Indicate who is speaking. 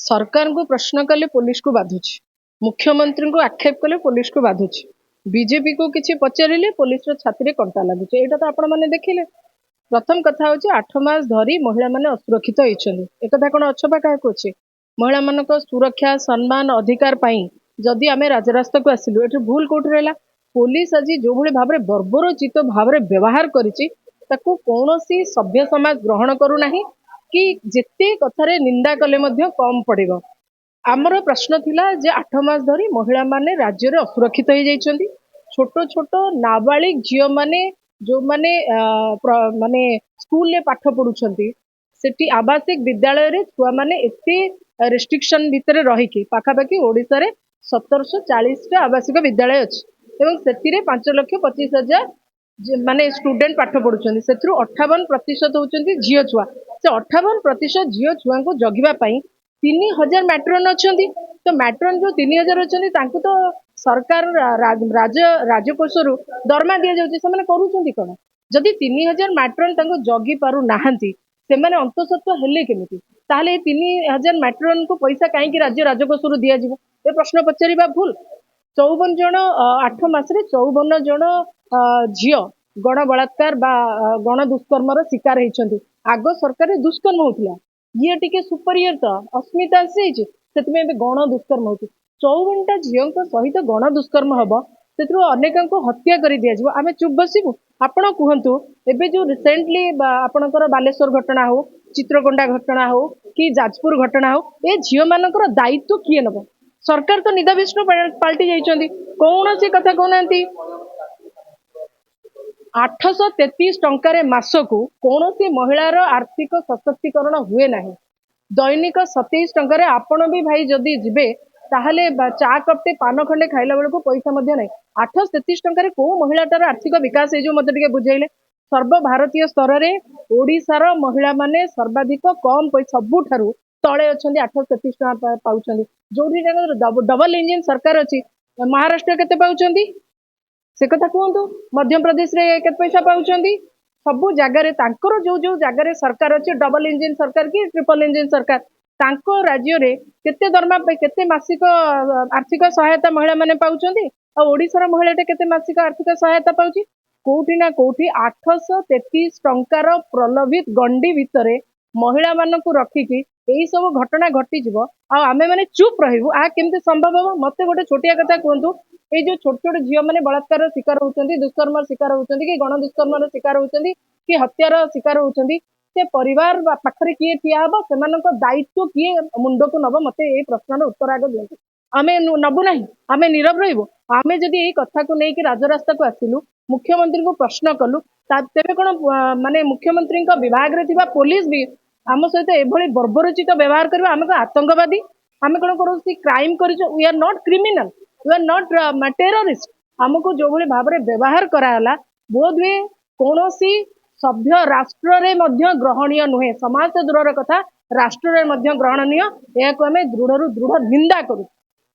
Speaker 1: सरकार को प्रश्न कले पुलिस को बाधुच, मुख्यमंत्री को आक्षेप कले पुलिस को बाधुच, बीजेपी को किसी पचारे पुलिस छाती कंटा लगुच। यहाँ तो आपण मैंने देखिले प्रथम कथा हूँ 8 मास धरी महिला माने असुरक्षित होती एक कौन अच्छपा क्या अच्छे महिला मान सुरक्षा सम्मान अधिकार जदि आम राजरास्ता को आसिलु ये भूल कौट रहा पुलिस आज जो भाव में बर्बरचित भाव में व्यवहार करी कौन सभ्य समाज ग्रहण करूना कि जिते कथार निंदा कले कम पड़ो। आमर प्रश्न थिला जे 8 मास धरी महिला माने राज्य में असुरक्षित हो जाइछन्ती। छोट छोट नाबालिग झील माने जो माने माने स्कूल ले पाठ पढ़ुछन्ती सेठी आवासिक विद्यालय रे छुआ माने एते रेस्ट्रिक्शन भितर रही पाखापाखि ओडिशा रे 1740 टा आवासिक विद्यालय अच्छी एवं से 5,25,000 माने स्टूडेंट पाठ पढ़ुछन्ती से 58% होचन्ती झील छुआ से 58% झील छुआ को जगिबा पई 3,000 मैट्रन अच्छा तो मैट्रन जो 3,000 अच्छा तो सरकार राजकोष दरमा दि जाऊँगी कौन जदि 3,000 मैट्रन जगी पारु नाहंती से अंतसत्व हेले केमिति ताहले 3,000 मैट्रन को पैसा कहीं राज्य राजकोष दि जाव ए प्रश्न पचारिबा भूल। 54 जन 8 मासरे 54 जन झील गण बलात्कार बा गण दुष्कर्मर शिकार होती। आग सरकार दुष्कर्म होता ये टिके सुपरियर तो अस्मिता आसी से गण दुष्कर्म हो 54टा झील सहित गण दुष्कर्म हम से अनेक हत्या कर दि जाव आम चुप बसबू। आपण कहतु एबे जो रिसेंटली आपणकर बालेश्वर घटना हो चित्रकोंडा घटना हो कि जाजपुर घटना हो ए झील मानकर दायित्व किए नब सरकार तो निदा विष्णु पाल्टी जाइछन्ती कौन सी कथा कहना 833 टंकार मासकू कौन सी महिलार आर्थिक सशक्तिकरण हुए ना दैनिक 27 टंकार आपण भी भाई जदि जीवे ताहले चा कपटे पान खंडे खाइला बेलू पैसा ना 833 टंकार को महिलाटार आर्थिक विकास हो मत टे बुझेले। सर्वभारतीय स्तर में ओडिशार महिला माने सर्वाधिक कम सबुठारु तले अच्छा 833 टका पाँच जो डबल इंजिन सरकार अच्छी महाराष्ट्र केते पाउछन्ती से कथा कहतु मध्य प्रदेश रे केते पैसा पाउछन्ती सबु जगार जो जो जगार सरकार अच्छे डबल इंजिन सरकार कि ट्रिपल इंजिन सरकार तांको राज्य रे केते दरमा केते मासिक आर्थिक सहायता महिला माने पाउछन्ती आ ओडिशार महिलाटे केते मासिक आर्थिक सहायता पाउछि कोठी ना कोठी 833 टंकार प्रलोभित गंडी भितरे महिला मानकु रखिकी यही सब घटना घटी जीव आमे माने चुप रहबू आ केमते संभव हो। मते गोटे छोटिया कथा कहतु ये जो छोट छोट झील मैंने बलात्कार शिकार होती दुष्कर्म शिकार होती कि गण दुष्कर्म शिकार होती कि हत्यार शिकार होती से परिवार पाखरे किए ठिया हम से दायित्व किए मुंड को नब मत ये प्रश्न उत्तर आगे दिखाई आम नबू ना आम नीरव रही आम जदि यही कथा को लेकिन राजरास्ता को आसिलु मुख्यमंत्री को प्रश्न कलु तेरे कौन माने मुख्यमंत्री विभाग में पुलिस भी आम सहित एभली बर्बरचित व्यवहार कर आम आतंकवादी आम कौन करो क्राइम कर we are not criminal we are not terrorist आमको जो भाई भाव में व्यवहार कराला बोध हुए कौन सभ्य राष्ट्र रे ग्रहणीय नुहे समाज से दूर कथा राष्ट्र रे ग्रहणनीय या दृढ़ निंदा करूँ।